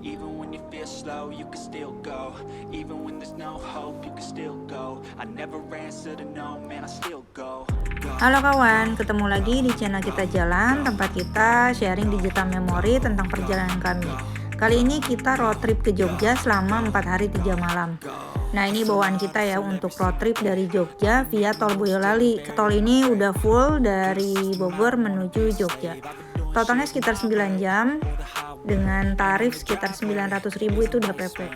Even when you feel slow, you can still go. Even when there's no hope, you can still go. I never answer to no, man, I still go. Halo kawan, ketemu lagi di channel kita jalan, tempat kita sharing digital memory tentang perjalanan kami. Kali ini kita road trip ke Jogja selama 4 hari 3 malam. Nah, ini bawaan kita ya untuk road trip dari Jogja via Tol Boyolali. Tol ini udah full dari Bogor menuju Jogja. Totalnya sekitar 9 jam dengan tarif sekitar 900.000 itu udah PP.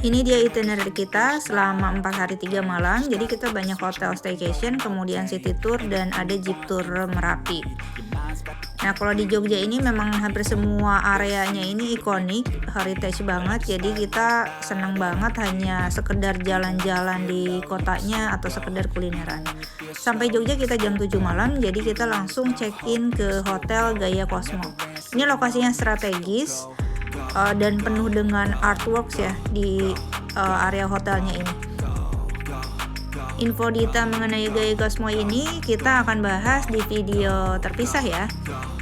Ini dia itinerary kita selama 4 hari 3 malam. Jadi kita banyak hotel staycation, kemudian city tour, dan ada jeep tour Merapi. Nah, kalau di Jogja ini memang hampir semua areanya ini ikonik, heritage banget. Jadi kita senang banget hanya sekedar jalan-jalan di kotanya atau sekedar kulineran. Sampai Jogja kita jam 7 malam, jadi kita langsung check-in ke Hotel Gaya Cosmo. Ini lokasinya strategis dan penuh dengan artworks ya di area hotelnya ini. Info detail mengenai Gaya Cosmo ini kita akan bahas di video terpisah ya.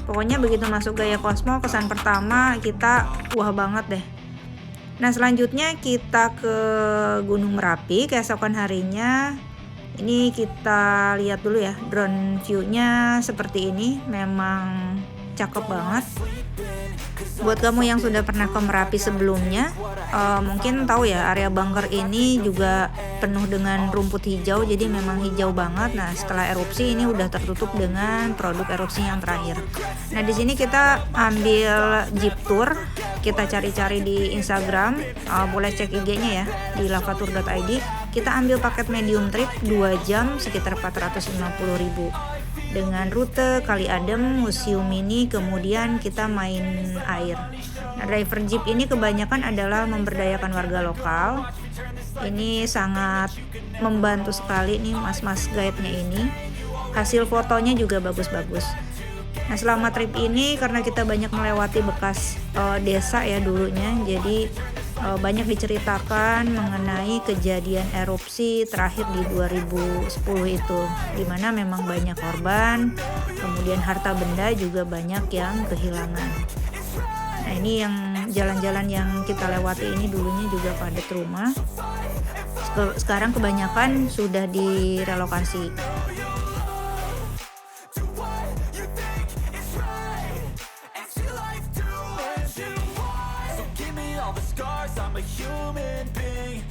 Pokoknya begitu masuk Gaya Cosmo, kesan pertama kita wah banget deh. Nah, selanjutnya kita ke Gunung Merapi keesokan harinya. Ini kita lihat dulu ya, drone view-nya seperti ini, memang cakep banget. Buat kamu yang sudah pernah ke Merapi sebelumnya, mungkin tahu ya, area bunker ini juga penuh dengan rumput hijau, jadi memang hijau banget. Nah, setelah erupsi ini udah tertutup dengan produk erupsi yang terakhir. Nah, di sini kita ambil jeep tour, kita cari-cari di Instagram, boleh cek IG-nya ya di lavatur.id. Kita ambil paket medium trip 2 jam sekitar 450.000. Dengan rute Kali Adem, Museum Mini, kemudian kita main air. Nah, driver jeep ini kebanyakan adalah memberdayakan warga lokal. Ini sangat membantu sekali nih mas-mas guide-nya ini. Hasil fotonya juga bagus-bagus. Nah, selama trip ini karena kita banyak melewati bekas desa ya dulunya, jadi banyak diceritakan mengenai kejadian erupsi terakhir di 2010 itu, dimana memang banyak korban, kemudian harta benda juga banyak yang kehilangan. Nah, ini yang jalan-jalan yang kita lewati ini dulunya juga padat rumah, sekarang kebanyakan sudah direlokasi.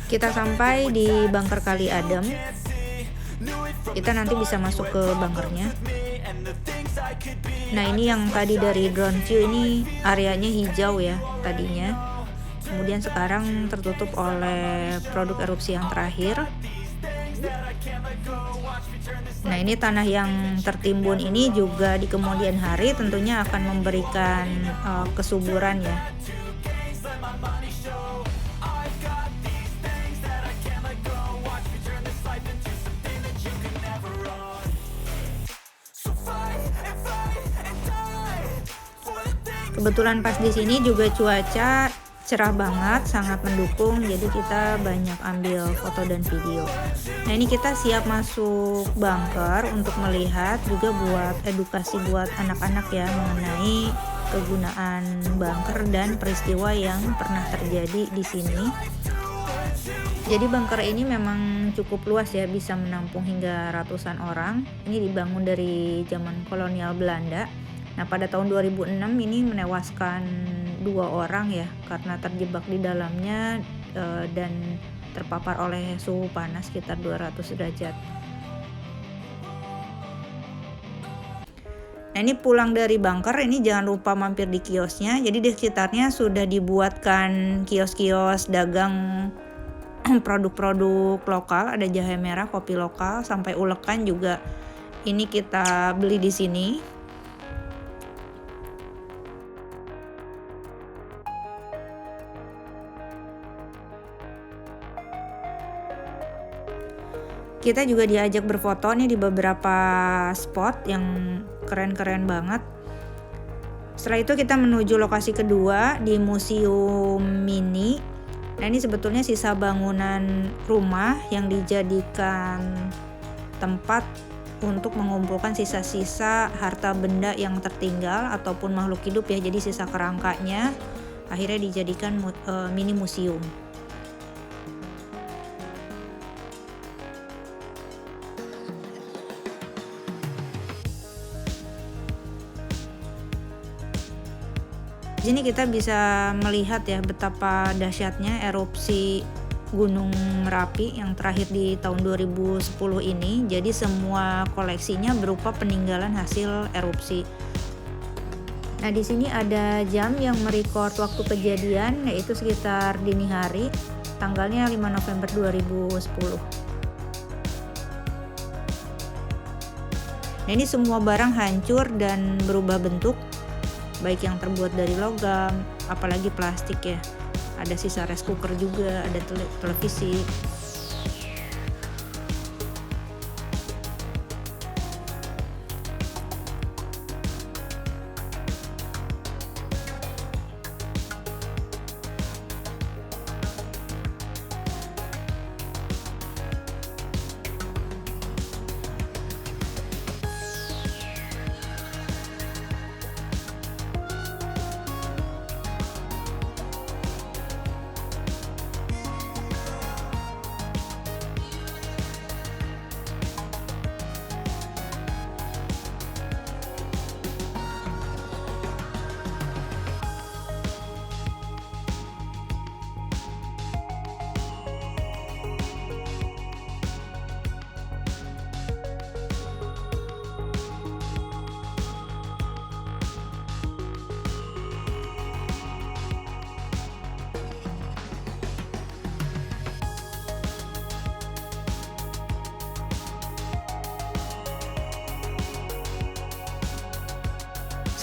Kita sampai di bunker Kali Adem. Kita nanti bisa masuk ke bunkernya. Nah, ini yang tadi dari drone view, ini areanya hijau ya tadinya. Kemudian sekarang tertutup oleh produk erupsi yang terakhir. Nah, ini tanah yang tertimbun ini juga di kemudian hari tentunya akan memberikan kesuburan ya. Kebetulan pas di sini juga cuaca cerah banget, sangat mendukung, jadi kita banyak ambil foto dan video. Nah, ini kita siap masuk bunker untuk melihat, juga buat edukasi buat anak-anak ya mengenai kegunaan bunker dan peristiwa yang pernah terjadi di sini. Jadi bunker ini memang cukup luas ya, bisa menampung hingga ratusan orang. Ini dibangun dari zaman kolonial Belanda. Nah, pada tahun 2006 ini menewaskan 2 orang ya karena terjebak di dalamnya dan terpapar oleh suhu panas sekitar 200 derajat. Nah, ini pulang dari bunker ini jangan lupa mampir di kiosnya. Jadi di sekitarnya sudah dibuatkan kios-kios dagang produk-produk lokal, ada jahe merah, kopi lokal, sampai ulekan juga ini kita beli di sini. Kita juga diajak berfoto nih di beberapa spot yang keren-keren banget. Setelah itu kita menuju lokasi kedua di Museum Mini. Nah, ini sebetulnya sisa bangunan rumah yang dijadikan tempat untuk mengumpulkan sisa-sisa harta benda yang tertinggal ataupun makhluk hidup ya, jadi sisa kerangkanya akhirnya dijadikan mini museum. Di sini kita bisa melihat ya betapa dahsyatnya erupsi Gunung Merapi yang terakhir di tahun 2010 ini. Jadi semua koleksinya berupa peninggalan hasil erupsi. Nah, di sini ada jam yang merekord waktu kejadian, yaitu sekitar dini hari, tanggalnya 5 November 2010. Nah, ini semua barang hancur dan berubah bentuk, baik yang terbuat dari logam, apalagi plastik ya. Ada sisa rice cooker juga, ada televisi.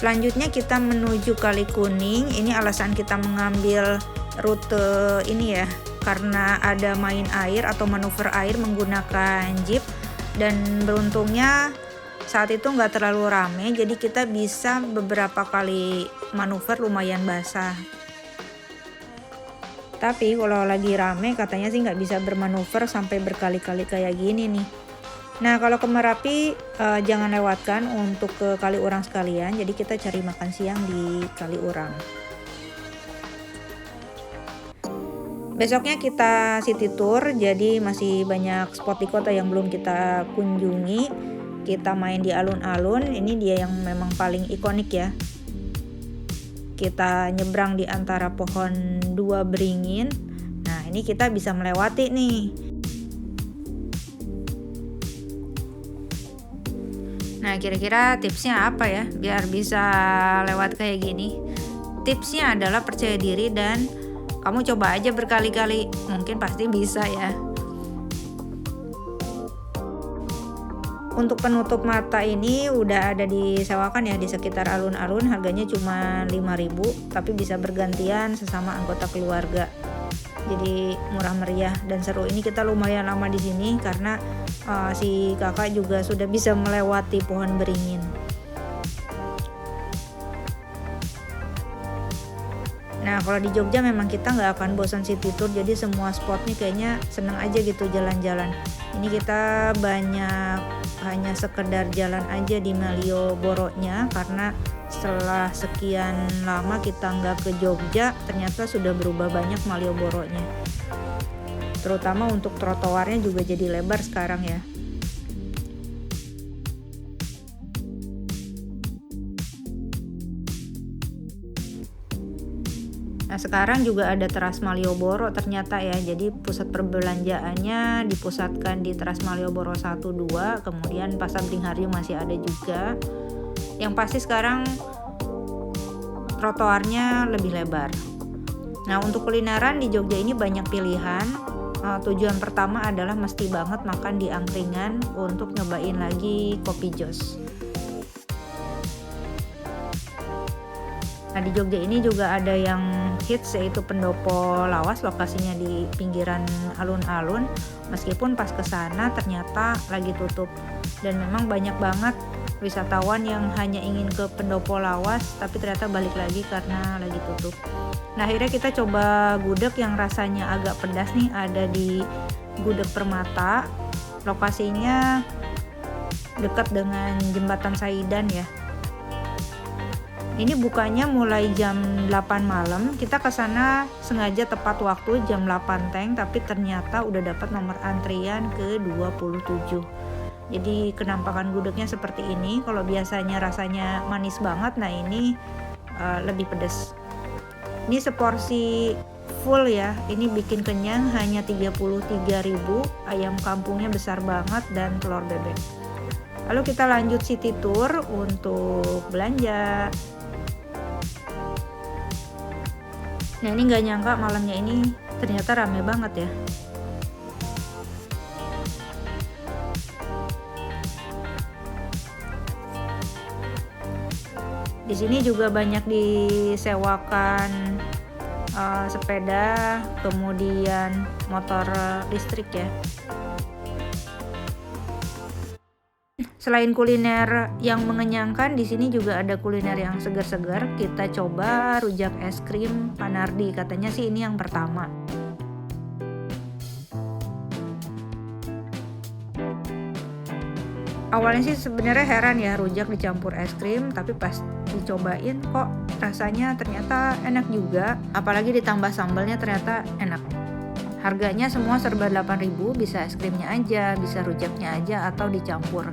Selanjutnya kita menuju Kali Kuning. Ini alasan kita mengambil rute ini ya, karena ada main air atau manuver air menggunakan jeep, dan beruntungnya saat itu nggak terlalu rame, jadi kita bisa beberapa kali manuver lumayan basah. Tapi kalau lagi rame katanya sih nggak bisa bermanuver sampai berkali-kali kayak gini nih. Nah, kalau ke Merapi jangan lewatkan untuk ke Kaliurang sekalian. Jadi kita cari makan siang di Kaliurang. Besoknya kita city tour, jadi masih banyak spot di kota yang belum kita kunjungi. Kita main di alun-alun, ini dia yang memang paling ikonik ya. Kita nyebrang di antara pohon dua beringin. Nah, ini kita bisa melewati nih. Nah, kira-kira tipsnya apa ya biar bisa lewat kayak gini? Tipsnya adalah percaya diri dan kamu coba aja berkali-kali, mungkin pasti bisa ya. Untuk penutup mata ini udah ada disewakan ya di sekitar alun-alun, harganya cuma 5.000, tapi bisa bergantian sesama anggota keluarga. Jadi murah meriah dan seru. Ini kita lumayan lama di sini karena si kakak juga sudah bisa melewati pohon beringin. Nah, kalau di Jogja memang kita nggak akan bosan city tour, jadi semua spotnya kayaknya seneng aja gitu jalan-jalan. Ini kita banyak hanya sekedar jalan aja di Malioboro-nya, karena setelah sekian lama kita nggak ke Jogja, ternyata sudah berubah banyak Malioboro-nya. Terutama untuk trotoarnya juga jadi lebar sekarang ya. Nah, sekarang juga ada Teras Malioboro ternyata ya. Jadi pusat perbelanjaannya dipusatkan di Teras Malioboro 1, 2, kemudian Pasar Beringharjo masih ada juga. Yang pasti sekarang trotoarnya lebih lebar. Nah, untuk kulineran di Jogja ini banyak pilihan. Tujuan pertama adalah mesti banget makan di angkringan untuk nyobain lagi kopi jos. Nah, di Jogja ini juga ada yang hits, yaitu Pendopo Lawas, lokasinya di pinggiran alun-alun. Meskipun pas kesana ternyata lagi tutup, dan memang banyak banget wisatawan yang hanya ingin ke Pendopo Lawas tapi ternyata balik lagi karena lagi tutup. Nah, akhirnya kita coba gudeg yang rasanya agak pedas nih, ada di Gudeg Permata. Lokasinya dekat dengan jembatan Saidan ya. Ini bukanya mulai jam 8 malam. Kita ke sana sengaja tepat waktu jam 8 teng, tapi ternyata udah dapat nomor antrian ke 27. Jadi kenampakan gudegnya seperti ini. Kalau biasanya rasanya manis banget, nah ini lebih pedas. Ini seporsi full ya. Ini bikin kenyang, hanya 33.000. Ayam kampungnya besar banget dan telur bebek. Lalu kita lanjut city tour untuk belanja. Nah ini nggak nyangka malamnya ini ternyata rame banget ya. Di sini juga banyak disewakan sepeda, kemudian motor listrik ya. Selain kuliner yang mengenyangkan, di sini juga ada kuliner yang segar-segar. Kita coba rujak es krim Panardi. Katanya sih ini yang pertama. Awalnya sih sebenarnya heran ya rujak dicampur es krim, tapi pas dicobain kok rasanya ternyata enak juga. Apalagi ditambah sambalnya ternyata enak. Harganya semua serba 8.000, bisa es krimnya aja, bisa rujaknya aja atau dicampur.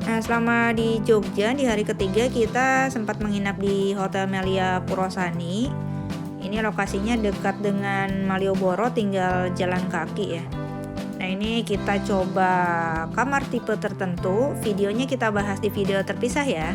Nah, selama di Jogja di hari ketiga kita sempat menginap di Hotel Melia Purwosani. Ini lokasinya dekat dengan Malioboro, tinggal jalan kaki ya. Nah, ini kita coba kamar tipe tertentu. Videonya kita bahas di video terpisah ya.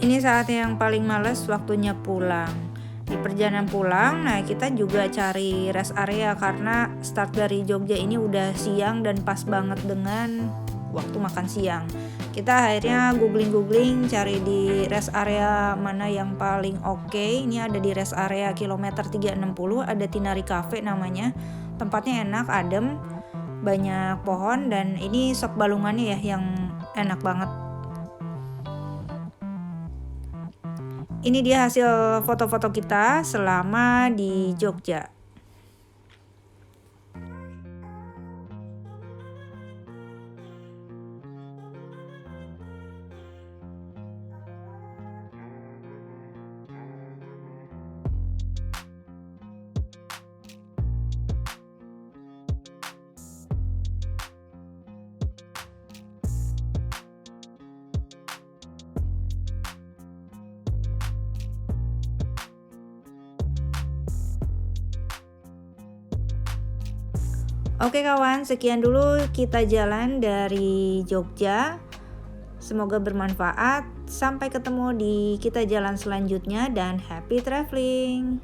Ini saat yang paling males, waktunya pulang. Di perjalanan pulang, nah kita juga cari rest area karena start dari Jogja ini udah siang dan pas banget dengan waktu makan siang. Kita akhirnya googling cari di rest area mana yang paling oke. Ini ada di rest area kilometer 360, ada Tinari Cafe namanya. Tempatnya enak, adem, banyak pohon, dan ini sop balungannya ya yang enak banget. Ini dia hasil foto-foto kita selama di Jogja. Oke kawan, sekian dulu kita jalan dari Jogja. Semoga bermanfaat. Sampai ketemu di kita jalan selanjutnya dan happy traveling.